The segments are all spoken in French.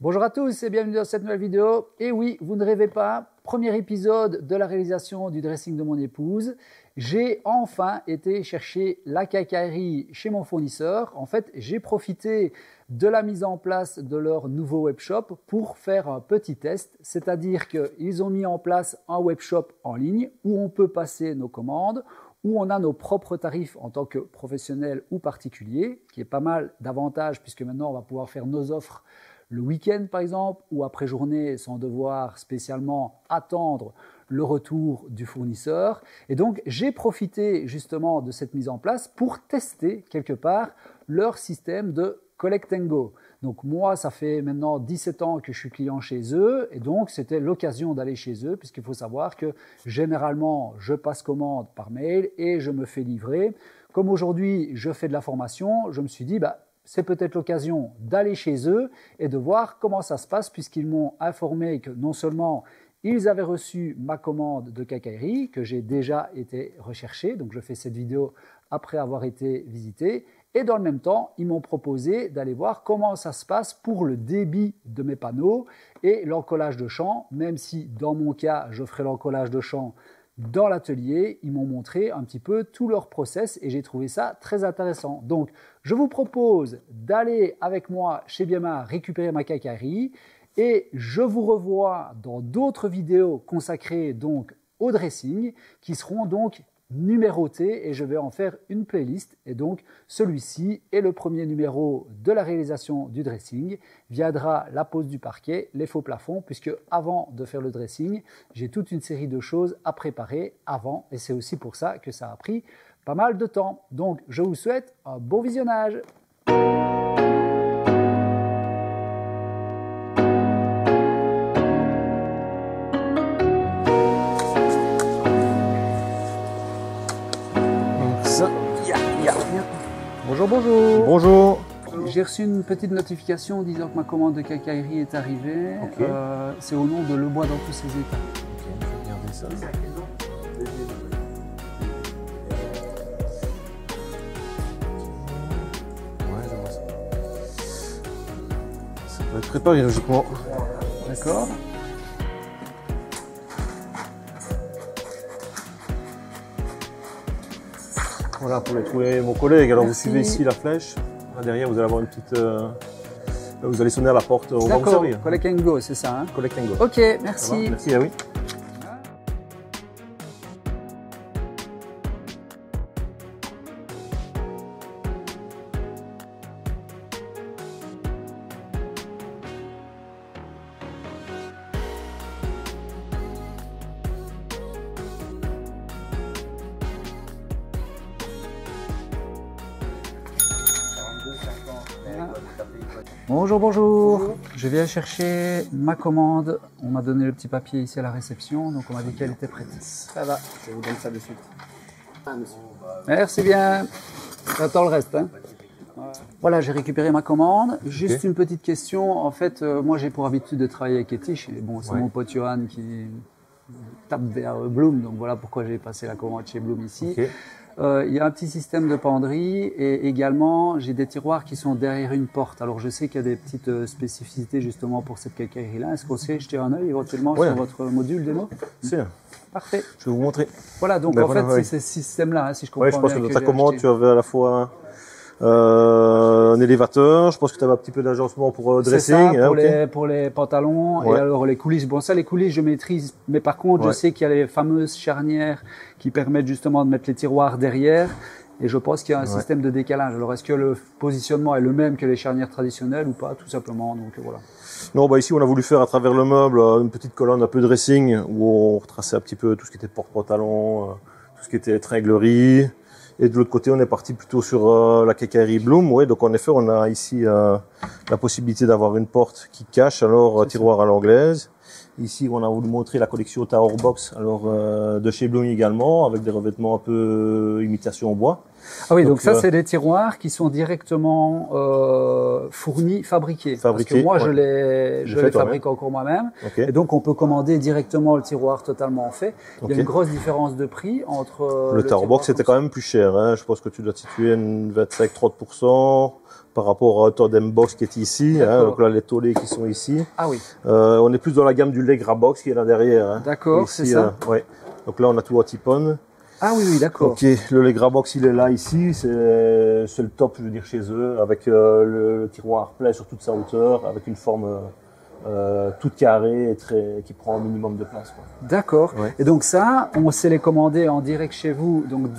Bonjour à tous et bienvenue dans cette nouvelle vidéo. Et oui, vous ne rêvez pas, premier épisode de la réalisation du dressing de mon épouse. J'ai enfin été chercher la quincaillerie chez mon fournisseur. En fait, j'ai profité de la mise en place de leur nouveau webshop pour faire un petit test. C'est-à-dire qu'ils ont mis en place un webshop en ligne où on peut passer nos commandes, où on a nos propres tarifs en tant que professionnel ou particulier, qui est pas mal d'avantages puisque maintenant on va pouvoir faire nos offres le week-end par exemple, ou après journée sans devoir spécialement attendre le retour du fournisseur. Et donc j'ai profité justement de cette mise en place pour tester quelque part leur système de Collect and Go. Donc moi, ça fait maintenant 17 ans que je suis client chez eux et donc c'était l'occasion d'aller chez eux puisqu'il faut savoir que généralement, je passe commande par mail et je me fais livrer. Comme aujourd'hui, je fais de la formation, je me suis dit, c'est peut-être l'occasion d'aller chez eux et de voir comment ça se passe puisqu'ils m'ont informé que non seulement ils avaient reçu ma commande de quincaillerie, que j'ai déjà été recherché, donc je fais cette vidéo après avoir été visité, et dans le même temps, ils m'ont proposé d'aller voir comment ça se passe pour le débit de mes panneaux et l'encollage de champ, même si dans mon cas, je ferai l'encollage de champ dans l'atelier. Ils m'ont montré un petit peu tout leur process et j'ai trouvé ça très intéressant. Donc, je vous propose d'aller avec moi chez Biema récupérer ma quincaillerie et je vous revois dans d'autres vidéos consacrées donc au dressing qui seront donc numérotées et je vais en faire une playlist. Et donc, celui-ci est le premier numéro de la réalisation du dressing. Viendra la pose du parquet, les faux plafonds, puisque avant de faire le dressing, j'ai toute une série de choses à préparer avant et c'est aussi pour ça que ça a pris pas mal de temps. Donc, je vous souhaite un bon visionnage. Bonjour, bonjour. Bonjour. J'ai reçu une petite notification disant que ma commande de quincaillerie est arrivée. Okay. C'est au nom de Le Bois dans tous ses états. Ok, je vais regarder ça. Ouais, je vois ça. Ça peut être préparé logiquement. D'accord. Voilà, pour les trouver mon collègue. Alors Merci. vous suivez ici la flèche. Là, derrière, vous allez avoir une petite. Vous allez sonner à la porte. On va vous D'accord, servir. Collect and Go, c'est ça, hein? Collect and Go. Ok, merci. Merci, ah oui. Bonjour, bonjour. Je viens chercher ma commande. On m'a donné le petit papier ici à la réception, donc on m'a dit qu'elle était prête. Ça va, je vous donne ça de suite. Merci bien. J'attends le reste. Hein. Voilà, j'ai récupéré ma commande. Juste une petite question. En fait, moi j'ai pour habitude de travailler avec Etiche. Bon, c'est mon pote Johan qui tape vers Bloom, donc voilà pourquoi j'ai passé la commande chez Bloom ici. Okay. Il y a un petit système de penderie et également j'ai des tiroirs qui sont derrière une porte. Alors je sais qu'il y a des petites spécificités justement pour cette quincaillerie-là. Est-ce qu'on sait jeter un œil éventuellement sur votre module démo? C'est. Parfait. Je vais vous montrer. Voilà, donc en fait c'est ce système-là, hein, si je comprends bien. Oui, je pense que dans ta commande, tu avais à la fois un élévateur, je pense que tu avais un petit peu d'agencement pour dressing. C'est ça, pour les pantalons et alors les coulisses. Bon, ça, les coulisses, je maîtrise, mais par contre, je sais qu'il y a les fameuses charnières qui permettent justement de mettre les tiroirs derrière et je pense qu'il y a un système de décalage. Alors, est-ce que le positionnement est le même que les charnières traditionnelles ou pas, tout simplement? Donc, voilà. Non, ici, on a voulu faire à travers le meuble une petite colonne un peu dressing où on retraçait un petit peu tout ce qui était porte-pantalon, tout ce qui était tringlerie. Et de l'autre côté, on est parti plutôt sur la quincaillerie Bloom. Ouais, donc en effet, on a ici la possibilité d'avoir une porte qui cache, alors tiroir à l'anglaise. Ici, on a voulu montrer la collection Tower Box, alors de chez Bloom également, avec des revêtements un peu imitation bois. Ah oui, donc ça, c'est c'est des tiroirs qui sont directement fournis, fabriqués. Parce que moi, je les fabrique encore moi-même. Okay. Et donc, on peut commander directement le tiroir totalement fait. Il y a une grosse différence de prix entre le Towerbox, c'était quand même plus cher. Hein. Je pense que tu dois te situer à 25-30% par rapport à Totem Box qui est ici. Hein. Donc là, les tolets qui sont ici. Ah oui. On est plus dans la gamme du Legra Box qui est là derrière. Hein. D'accord, c'est ça. Ouais. Donc là, on a tout à Tipon. Ah oui, oui, d'accord. Ok, le Legra Box, il est là, ici. C'est le top, je veux dire, chez eux, avec le tiroir plein sur toute sa hauteur, avec une forme toute carrée et qui prend un minimum de place. D'accord. Ouais. Et donc ça, on sait les commander en direct chez vous, donc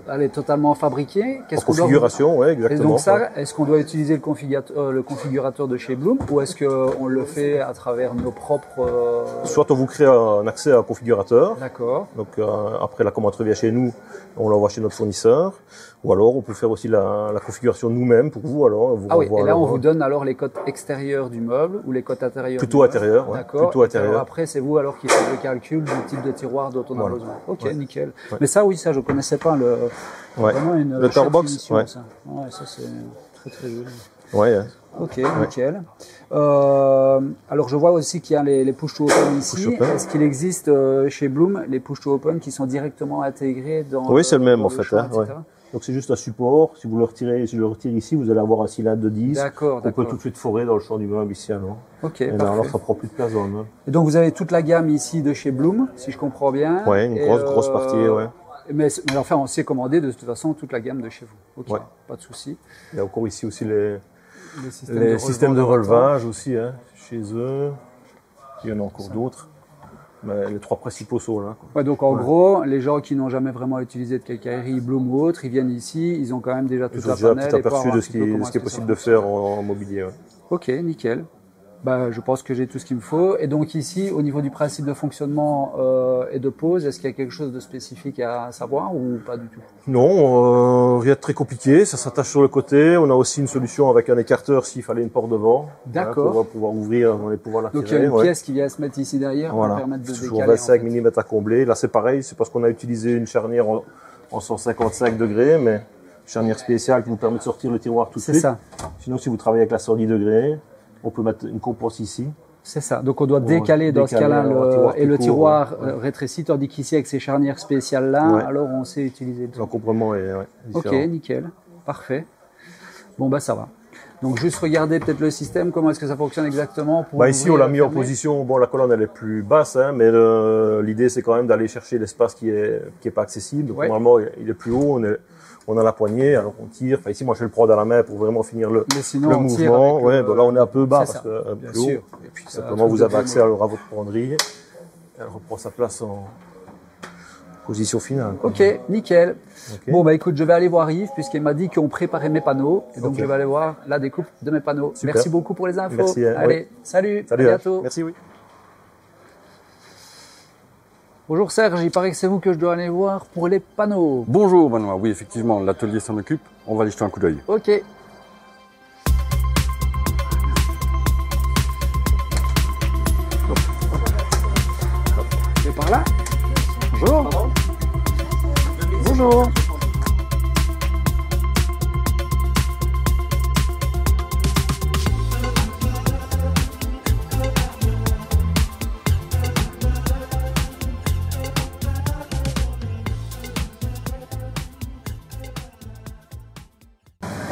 elle est totalement fabriquée. En configuration, ouais, exactement. Et donc ça, est-ce qu'on doit utiliser le configurateur de chez Blum ou est-ce qu'on le fait à travers nos propres... Soit on vous crée un accès à un configurateur. D'accord. Donc après la commande revient chez nous, on l'envoie chez notre fournisseur. Ou alors on peut faire aussi la configuration nous-mêmes pour vous. Alors, ah oui, et là on vous donne alors les cotes extérieures du meuble ou les cotes intérieures? Plutôt intérieur, ouais. D'accord. Plutôt intérieur. Alors après c'est vous alors qui faites le calcul du type de tiroir dont on a besoin. Ok, ouais. Nickel. Ouais. Mais ça oui, ça je connaissais pas vraiment le Towerbox, ouais. Ça. Ouais, ça c'est très très joli. Ouais. Ok, nickel. Alors je vois aussi qu'il y a les push to open ici. Est-ce qu'il existe chez Blum les push to open qui sont directement intégrés dans oui, c'est le même en fait. champ, Ouais. Donc c'est juste un support. Si vous le retirez, si je le retire ici, vous allez avoir un cylindre de 10. D'accord. On peut tout de suite forer dans le champ du meuble ici alors. Ok. Et alors ça prend plus de place dans le meuble. Et donc vous avez toute la gamme ici de chez Blum, si je comprends bien. Ouais, une grosse partie, ouais. Mais enfin, on sait commander de toute façon toute la gamme de chez vous. Ok, ouais. Pas de souci. Il y a encore ici aussi les systèmes de relevage aussi, hein, chez eux. Il y en a encore d'autres. Mais les trois principaux sont là. Ouais, donc en gros, les gens qui n'ont jamais vraiment utilisé de quincaillerie, Blum ou autre, ils viennent ici, ils ont quand même déjà toute la panel. Ils ont déjà un petit aperçu de ce qui est possible de faire en mobilier. Ouais. Ok, nickel. Bah, je pense que j'ai tout ce qu'il me faut. Et donc ici, au niveau du principe de fonctionnement et de pose, est-ce qu'il y a quelque chose de spécifique à savoir ou pas du tout? Non, rien de très compliqué. Ça s'attache sur le côté. On a aussi une solution avec un écarteur s'il fallait une porte devant. D'accord. Pour pouvoir ouvrir et pouvoir la tirer. Donc il y a une pièce qui vient se mettre ici derrière pour permettre de décaler. Toujours 25 mm à combler. Là c'est pareil, c'est parce qu'on a utilisé une charnière en 155 degrés, mais charnière spéciale qui nous permet de sortir le tiroir tout de suite. C'est ça. Sinon si vous travaillez avec la 110 degrés, on peut mettre une compense ici. C'est ça. Donc on doit décaler dans ce cas-là le tiroir rétrécit, tandis qu'ici avec ces charnières spéciales là, alors on sait utiliser tout. L'encombrement est différent. Ok, nickel, parfait. Bon bah ça va. Donc juste regarder peut-être le système, comment est-ce que ça fonctionne exactement pour ici on l'a mis en position, bon la colonne elle est plus basse, hein, mais l'idée c'est quand même d'aller chercher l'espace qui est pas accessible. Donc normalement il est plus haut, on a la poignée, alors on tire. Enfin ici moi je vais le prendre à la main pour vraiment finir le mouvement. Ouais, bon là on est un peu bas parce que bien plus haut. sûr. Et puis simplement vous avez accès à votre penderie. Elle reprend sa place en position finale. Quoi. Ok, nickel. Okay. Bon bah écoute, je vais aller voir Yves puisqu'il m'a dit qu'on préparait mes panneaux. Et donc je vais aller voir la découpe de mes panneaux. Super. Merci beaucoup pour les infos. Merci. Allez, salut, à bientôt. Merci, oui. Bonjour Serge, il paraît que c'est vous que je dois aller voir pour les panneaux. Bonjour Benoît, oui effectivement, l'atelier s'en occupe, on va aller jeter un coup d'œil. Ok. C'est par là. Bonjour. Bonjour.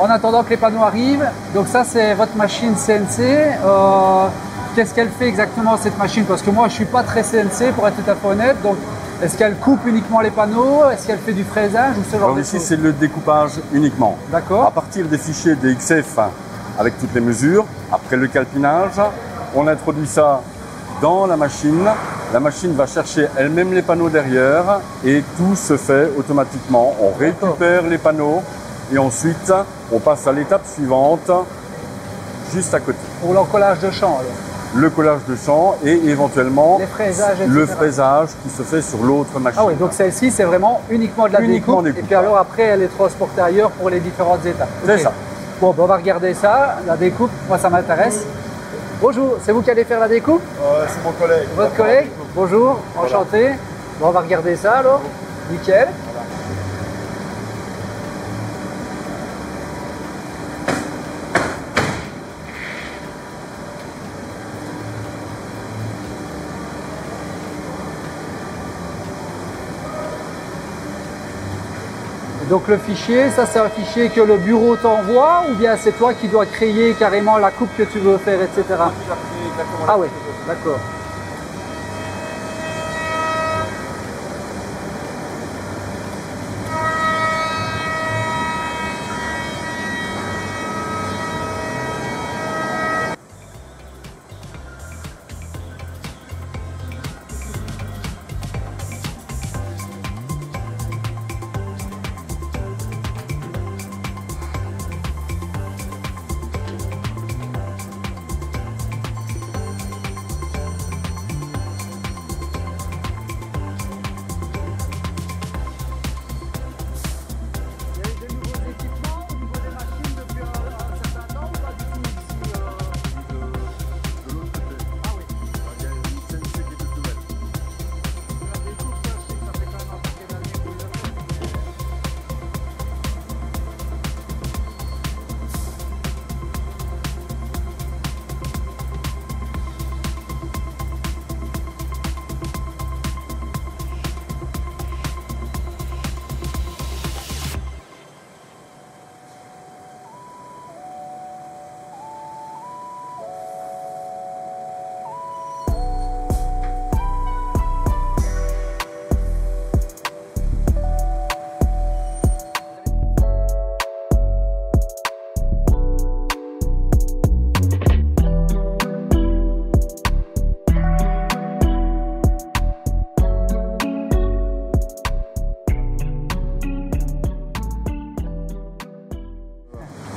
En attendant que les panneaux arrivent, donc ça c'est votre machine CNC. Qu'est-ce qu'elle fait exactement cette machine? Parce que moi je suis pas très CNC pour être tout à fait honnête. Donc est-ce qu'elle coupe uniquement les panneaux? Est-ce qu'elle fait du fraisage ou ce genre de choses? Ici c'est le découpage uniquement. D'accord. À partir des fichiers DXF avec toutes les mesures, après le calpinage, on introduit ça dans la machine. La machine va chercher elle-même les panneaux derrière et tout se fait automatiquement. On récupère les panneaux et ensuite on passe à l'étape suivante juste à côté. Pour l'encollage de champ alors? Le collage de champ et éventuellement les fraisages, etc. Le fraisage qui se fait sur l'autre machine. Ah oui, donc celle-ci c'est vraiment uniquement de la découpe. Et puis alors après elle est transportée ailleurs pour les différentes étapes. C'est ça. Bon, ben on va regarder ça, la découpe, moi ça m'intéresse. Bonjour, c'est vous qui allez faire la découpe? C'est mon collègue. Votre collègue? Bonjour, enchanté. Bon, on va regarder ça alors. Nickel. Donc le fichier, ça c'est un fichier que le bureau t'envoie ou bien c'est toi qui dois créer carrément la coupe que tu veux faire, etc. Ah ouais, d'accord.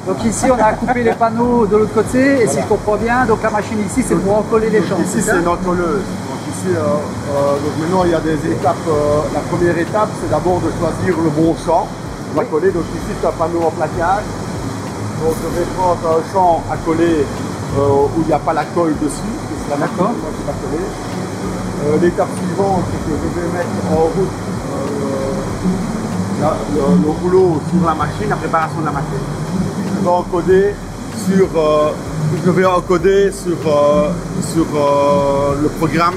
Donc ici on a coupé les panneaux de l'autre côté et si je comprends bien, donc la machine ici c'est pour encoller les champs. Ici c'est une encolleuse. Donc ici, donc maintenant il y a des étapes. La première étape c'est d'abord de choisir le bon champ. On va coller. Donc ici c'est un panneau en plaquage. Donc je vais prendre un champ à coller où il n'y a pas la colle dessus. C'est la machine qui va coller. L'étape suivante c'est que je vais mettre en route le rouleau sur la machine, la préparation de la machine. Je vais encoder sur le programme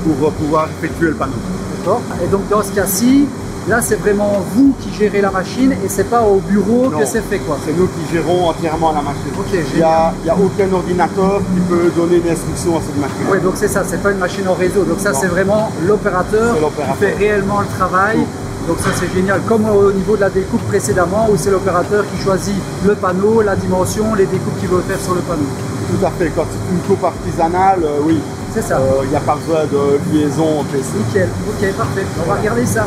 pour pouvoir effectuer le panneau. D'accord. Et donc dans ce cas-ci, là c'est vraiment vous qui gérez la machine et c'est pas au bureau que c'est fait quoi. C'est nous qui gérons entièrement la machine. Ok, il n'y a aucun ordinateur qui peut donner une instruction à cette machine. Oui, donc c'est ça, c'est pas une machine en réseau. Donc ça c'est vraiment l'opérateur qui fait réellement le travail. Donc ça c'est génial, comme au niveau de la découpe précédemment où c'est l'opérateur qui choisit le panneau, la dimension, les découpes qu'il veut faire sur le panneau. Tout à fait, quand c'est une coupe artisanale, oui. C'est ça. Il n'y a pas besoin de liaison PC. Nickel, ok, parfait. On va regarder ça.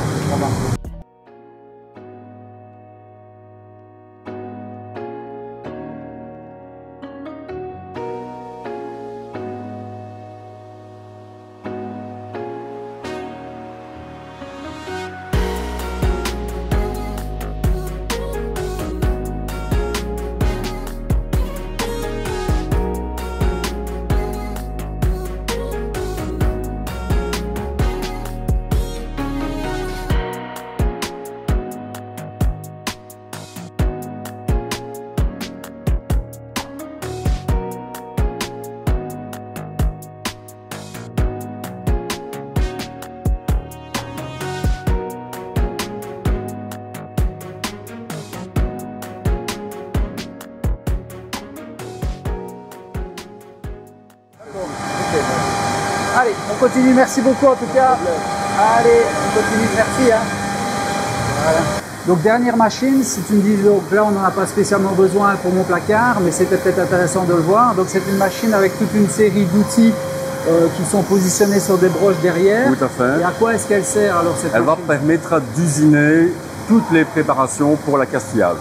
Allez, on continue, merci beaucoup en tout cas. Allez, on continue, merci. Hein. Voilà. Donc dernière machine, si tu me dis, donc là on n'en a pas spécialement besoin pour mon placard, mais c'était peut-être intéressant de le voir. Donc c'est une machine avec toute une série d'outils qui sont positionnés sur des broches derrière. Tout à fait. Et à quoi est-ce qu'elle sert alors cette machine? Elle va permettre d'usiner toutes les préparations pour l'accastillage.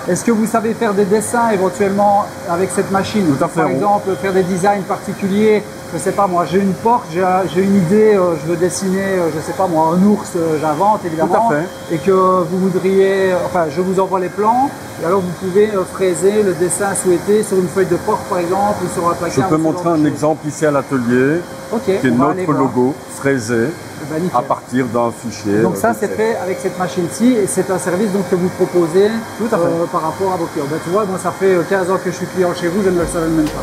Est-ce que vous savez faire des dessins éventuellement avec cette machine? Tout à fait. Par exemple, faire des designs particuliers. Je sais pas moi, j'ai une porte, j'ai une idée, je veux dessiner, je sais pas moi, un ours, j'invente évidemment. Tout à fait. Et que vous voudriez, enfin je vous envoie les plans, et alors vous pouvez fraiser le dessin souhaité sur une feuille de porte par exemple, ou sur un placard. Je peux montrer un exemple ici à l'atelier, qui est notre logo fraisé à partir d'un fichier. Donc ça c'est fait avec cette machine-ci, et c'est un service donc, que vous proposez par rapport à vos clients. Ben, tu vois, moi ça fait 15 ans que je suis client chez vous, je ne le savais même pas.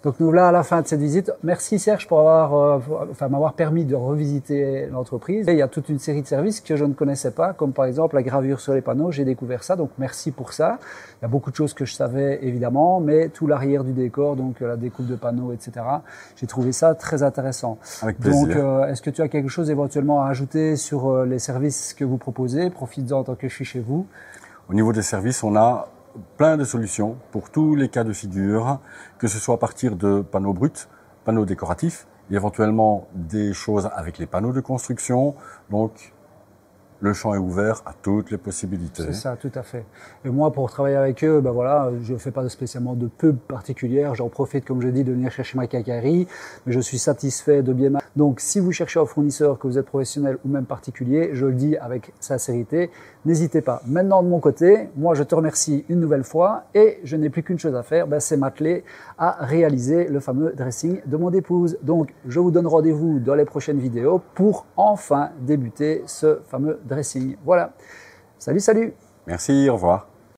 Donc nous voilà à la fin de cette visite. Merci Serge pour m'avoir permis de revisiter l'entreprise. Il y a toute une série de services que je ne connaissais pas, comme par exemple la gravure sur les panneaux. J'ai découvert ça, donc merci pour ça. Il y a beaucoup de choses que je savais évidemment, mais tout l'arrière du décor, donc la découpe de panneaux, etc. J'ai trouvé ça très intéressant. Avec plaisir. Donc est-ce que tu as quelque chose éventuellement à ajouter sur les services que vous proposez? Profites-en tant que je suis chez vous. Au niveau des services, on a plein de solutions pour tous les cas de figure, que ce soit à partir de panneaux bruts, panneaux décoratifs, et éventuellement des choses avec les panneaux de construction. Donc, le champ est ouvert à toutes les possibilités. C'est ça, tout à fait. Et moi, pour travailler avec eux, ben voilà, je ne fais pas spécialement de pub particulière. J'en profite, comme je dis, de venir chercher ma quincaillerie. Mais je suis satisfait de bien. Donc, si vous cherchez un fournisseur, que vous êtes professionnel ou même particulier, je le dis avec sincérité, n'hésitez pas. Maintenant, de mon côté, moi, je te remercie une nouvelle fois et je n'ai plus qu'une chose à faire, ben, c'est m'atteler à réaliser le fameux dressing de mon épouse. Donc, je vous donne rendez-vous dans les prochaines vidéos pour enfin débuter ce fameux dressing. Voilà. Salut, salut. Merci, au revoir.